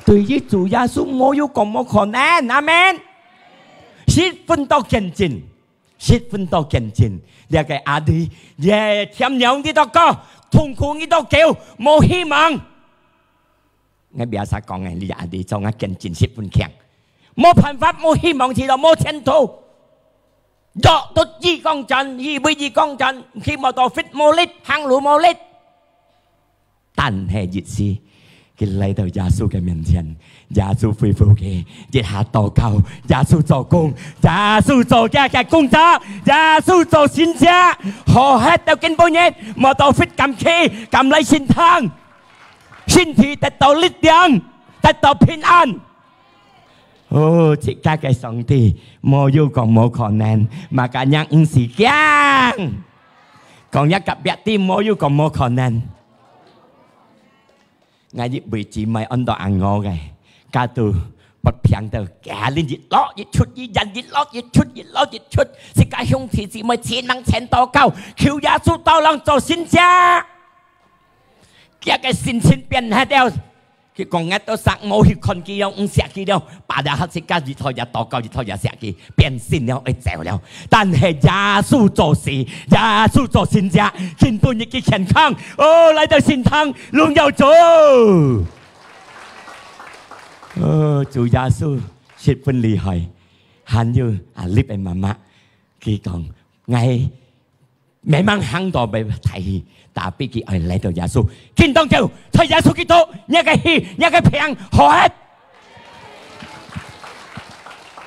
對於主耶穌冇有咁冇可能，阿門。10分到見證，10分到見證，你嘅阿弟，也甜樣啲禱告，痛苦啲禱告，冇希望。我biasa講嘅，你阿弟做我見證10分強，冇辦法，冇希望，遲到冇前途。做到義工陣，以為義工陣，希望到 fit 冇力，行路冇力。但係熱時，佢嚟到耶穌嘅面前，耶穌恢復佢，一下禱告，耶穌做工，耶穌做嘅工作，耶穌做善者，何hết到見半日，冇到 fit 咁氣，咁嚟善堂。身體得到力量，得到平安。哦，即刻嘅上帝冇要講冇可能，mà cả nhắc唔是驚。講一個別啲冇要講冇可能。我啲位置咪按到硬我嘅，加到不平到假連熱落熱出熱人熱落熱出熱落熱出，即刻兄弟姊妹前能前禱告，求耶穌到能做善者。一個心情變下掉，佢講一到殺冇血看見了，唔食見了，把日黑即刻日頭日禱告，日頭日食見，變心了，會走了。但係耶穌做事，耶穌做善者，根本亦嘅健康，哦，嚟到善堂，榮耀主。哦，主耶穌十分厲害，還有阿力嘅媽媽，佢講我未掹行到俾睇。但係佢係嚟到耶穌，見到佢，睇耶穌基督，一個氣，一個平，好hết。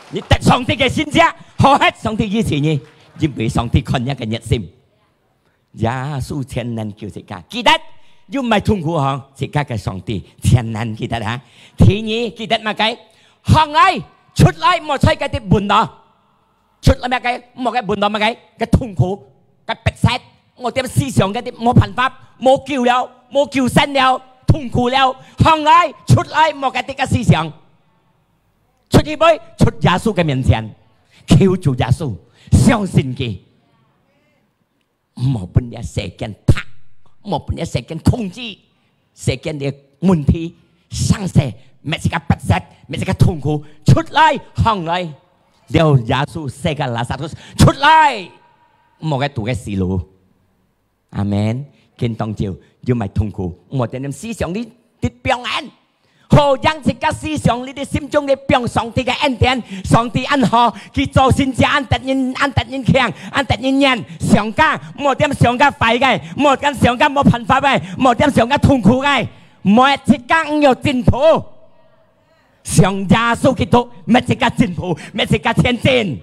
你得上帝嘅善者，好hết上帝支持你，因為上帝看一個熱心。耶穌千難叫自家，記得要唔係痛苦嗬，自家嘅上帝千難記得嚇。第二記得乜計？行嚟出嚟冇吹嗰啲門道，出嚟乜計？冇嘅門道乜計？嘅痛苦，嘅逼迫。我點思想嘅啲冇辦法，冇叫了，冇叫聲了，痛苦了，行來出來冇嘅啲嘅思想，出去杯出耶穌嘅面前，求主耶穌，相信佢，冇俾人世間拍，冇俾人世間控制，世間嘅問題，生死，咩係個不實，咩係個痛苦，出來行來，了耶穌世界拉撒路出來，冇嘅度嘅思路。阿門，見當照要咪痛苦，我哋諗思想呢啲平安，好讓這個思想你哋心中嘅平上帝嘅恩典，上帝安好，佢做善者安得人強，安得人人上家，冇點上家快嘅，冇點上家冇辦法嘅，冇點上家痛苦嘅，每一間有進步，上耶穌基督，每一個進步，每一個前進。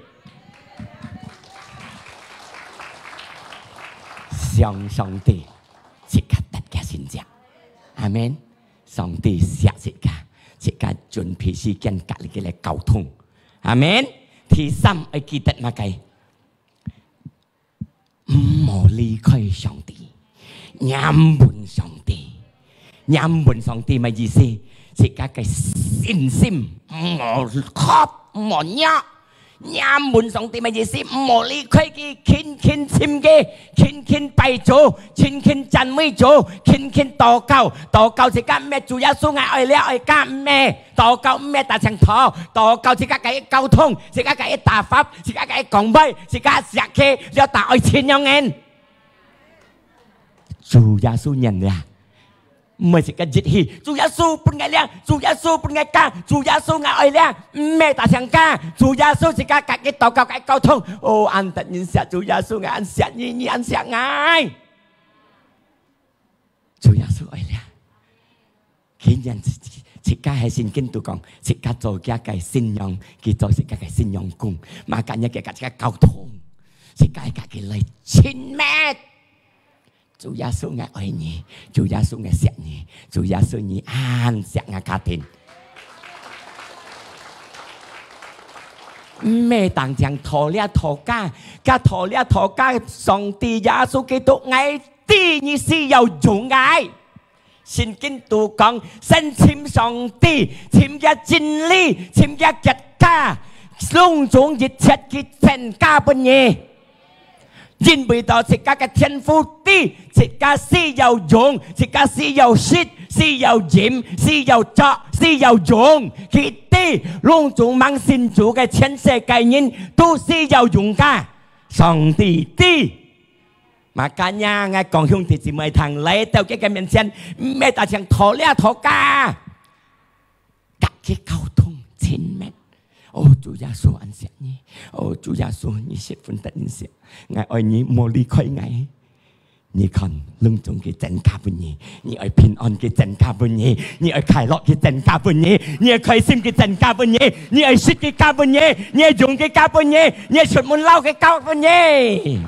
向上帝即刻得嘅善者，阿門。上帝寫即刻準備時間隔離嘅嚟溝通，阿門。第三要記得乜嘅？唔好離開上帝，仰望上帝，仰望上帝嘅意思，即刻嘅信心唔好哭唔好泣， nhám muốn song ti mà gì xí mồ lý khơi kì khinh chim kì khinh bay chỗ khinh chân mới chỗ khinh tàu cao thì các mẹ chủ gia xuống ngài ơi lẽ ơi các mẹ tàu cao mẹ ta chẳng thọ tàu cao thì các cái giao thông thì các cái tà pháp thì các cái còng bay thì các giặc kê do ta ơi xin nhau nghe chủ gia xuống nhận ra mới sẽ cái dịch hi chủ gia su bên ngày lẽ chủ gia su bên ngày ca chủ gia su ngày ơi lẽ mẹ ta chẳng ca chủ gia su thì các cái tàu cao cái giao thông ô anh tự nhiên sẽ chủ gia su ngày anh sẽ như anh sẽ ngay chủ gia su ơi lẽ khi nhận chỉ cả hay xin kinh tu còn chỉ cả做cái信用佢做chỉ cái信用工mà cả những cái交通chỉ cái lời亲mẹ主耶穌愛愛你，主耶穌愛錫你，主耶穌你安錫我家庭。咩當將拖了拖家，加拖了拖家，上帝耶穌基督愛啲你是有用愛。聖經都講，神簽上帝，簽嘅真理，簽嘅結家，隆重熱切嘅全家本嘢。因為到自家嘅天賦啲，自家是有用，自家是有識，是有鹽，是有作，是有用。佢啲隆重萬善主嘅全世界人都是有用㗎。上帝啲，makanya ngài còn兄弟姊妹thằng lấy theo cái miền trên mẹ ta chẳng thọ lẽ thọ ca các cái giao thông trên mẹ. Ô Chúa Giêsu anh sẽ nhỉ, ô Chúa Giêsu nhỉ sẽ phân tận anh sẽ, ngài ơi nhỉ mua ly khói ngài, nhỉ còn lưng trong cái chân cá bên nhỉ, nhỉ ơi bình an cái chân cá bên nhỉ, nhỉ ơi khai lọ cái chân cá bên nhỉ, nhỉ ơi khai sim cái chân cá bên nhỉ, nhỉ ơi xích cái cá bên nhỉ, nhỉ dùng cái cá bên nhỉ, nhỉ sụt muốn lau cái cá bên nhỉ.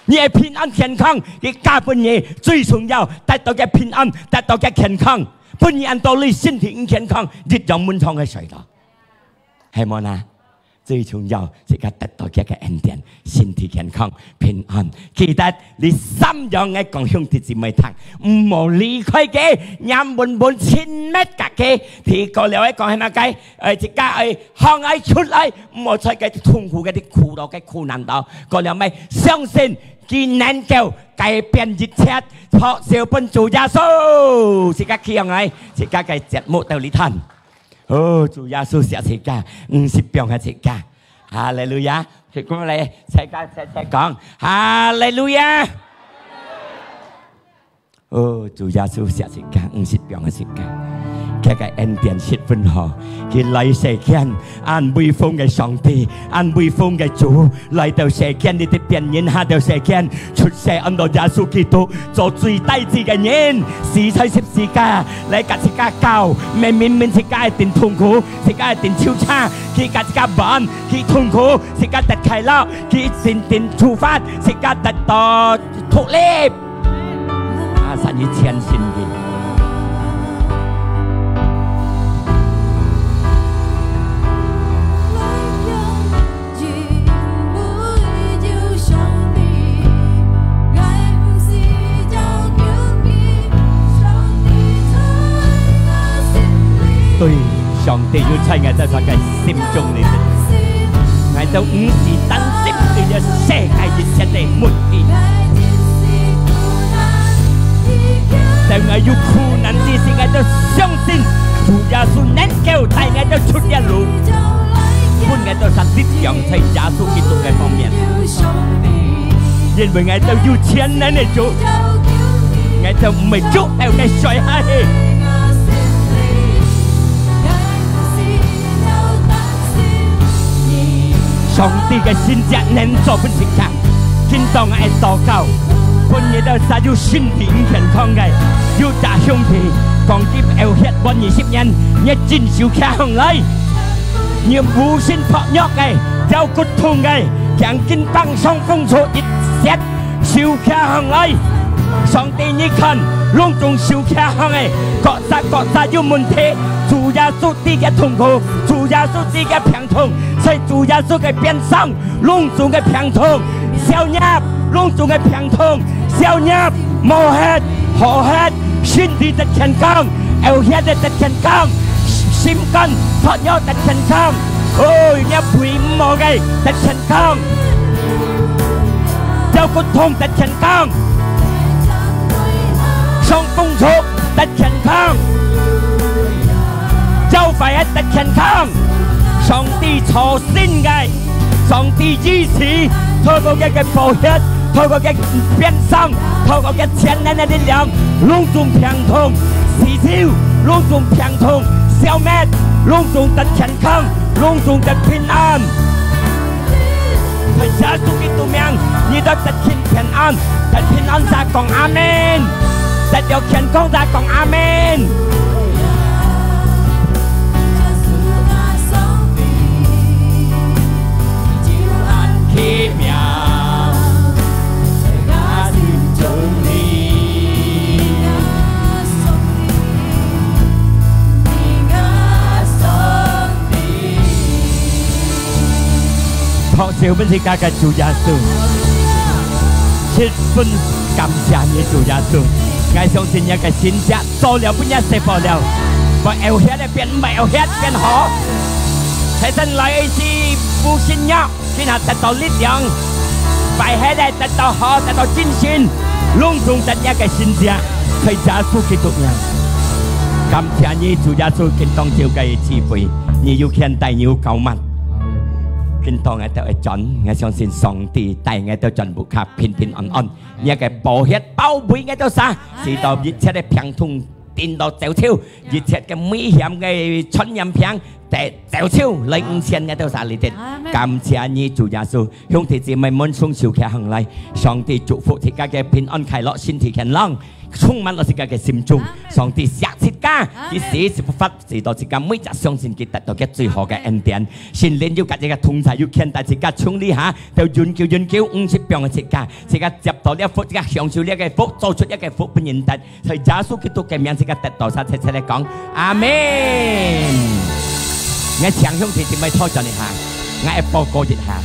你係平安健康，佢家本嘢最重要，得到嘅平安，得到嘅健康，本嘢按道理身體健康，日陽滿堂嘅水咯，係冇啦？最重要係個得到嘅恩典，身體健康、平安。記得你三樣嘅講兄弟姊妹聽，唔好離開嘅，眼滿滿千咩格嘅，提過了一講係乜嘅？即家向外出嚟，唔好在嘅痛苦嘅啲苦惱嘅苦難度，過了咪相信。 佢能夠改變一切，學小本主耶穌，是個氣樣是個嘅節目到你睇。哦，主耶穌是一個50秒嘅一個，哈利路亞，佢講嚟，再講，哈利路亞。哦，主耶穌是一個50秒嘅一個。 cái恩典十分好，佢嚟世間按威風嘅上帝，按威風嘅主嚟到世間，你哋變人下到世間，出世按到耶穌基督做最低智嘅人，死在十字架，嚟夾自家教，明明自家一定痛苦，自家一定超差，佢夾自家笨，佢痛苦，自家得快樂，佢先定出發，自家得到脫離，啊，神以前先嘅。 對上帝要親眼在佢嘅心中裏邊，捱到5時等息佢嘅世界熱切地滿意。但係要苦難之時，捱到相信主耶穌能夠帶捱到出一路，本捱到實質上喺耶穌基督嘅方面，因為捱到要錢能嚟做，捱到唔係做到嘅水下去。 上帝嘅先知能做本事㗎，見到係禱告，本嘢都係要身體健康嘅，要打兄弟，講啲有血運20人，一戰小強嚟，要無線撲躍嘅，有骨痛嘅，強健幫上風錯一些小強嚟，上帝你看，隆重小強嘅，各煞有問題。 主耶穌啲嘅痛苦，主耶穌啲嘅病痛，在主耶穌嘅邊上，隆重嘅病痛，小葉隆重嘅病痛，小葉冇血、好血，身體得健康，有血得健康，心肝、血液得健康， ôi nhá quỷ mò gay ta chân không đâu có thông ta chân không song công thuộc ta chân không đâu phải hết ta chân không song đi thọ xin gay song đi duy trì thôi có cái bảo hiểm thôi có cái biến xong thôi có cái tiền này đi làm luôn dùng phiền thông xì thiêu luôn dùng phiền thông xeo mét luôn dùng tận chân không luôn dùng tận bình an thầy cha tu cái tu miệng như đó tận bình an tận bình an ra còn amen tận điều khiển con ra còn amen奇妙，在我心中你，托小本是家嘅主耶穌，七分感謝你主耶穌，我相信一個新家做了本一食飽了，把牛血咧變唔係牛血變好，睇真來是不信仰。今日得到力量，拜起來得到好，得到精神，隆重得一個新家，係耶穌基督呀！感謝你主耶穌見當照嘅智慧，你要獻帶你要救民，見當我哋準，我相信上帝帶我哋全部卡平平安安，一個保險包圍我哋啥，直到一切嘅病痛顛到走超，一切嘅危險嘅傳染病。แต่เจ้าชิวเลยอุ้งเชียนไงเจ้าสาลิเด็ดกำเชียนี่主耶穌兄弟姊妹們送小劇行禮上帝祝福大家嘅平安快樂身體健康充滿我自己嘅心中上帝錫自家啲死是不發直到自己每日相信佢得到嘅最好嘅恩典先練要隔日嘅同在要見大自己衝呢下就願叫50病嘅自家自己接到呢一福自己享受呢一個福做出一個福俾人哋係耶穌基督嘅名自己得到晒齊齊嚟講阿們我長兄弟姊妹拖咗你下，我報告一下，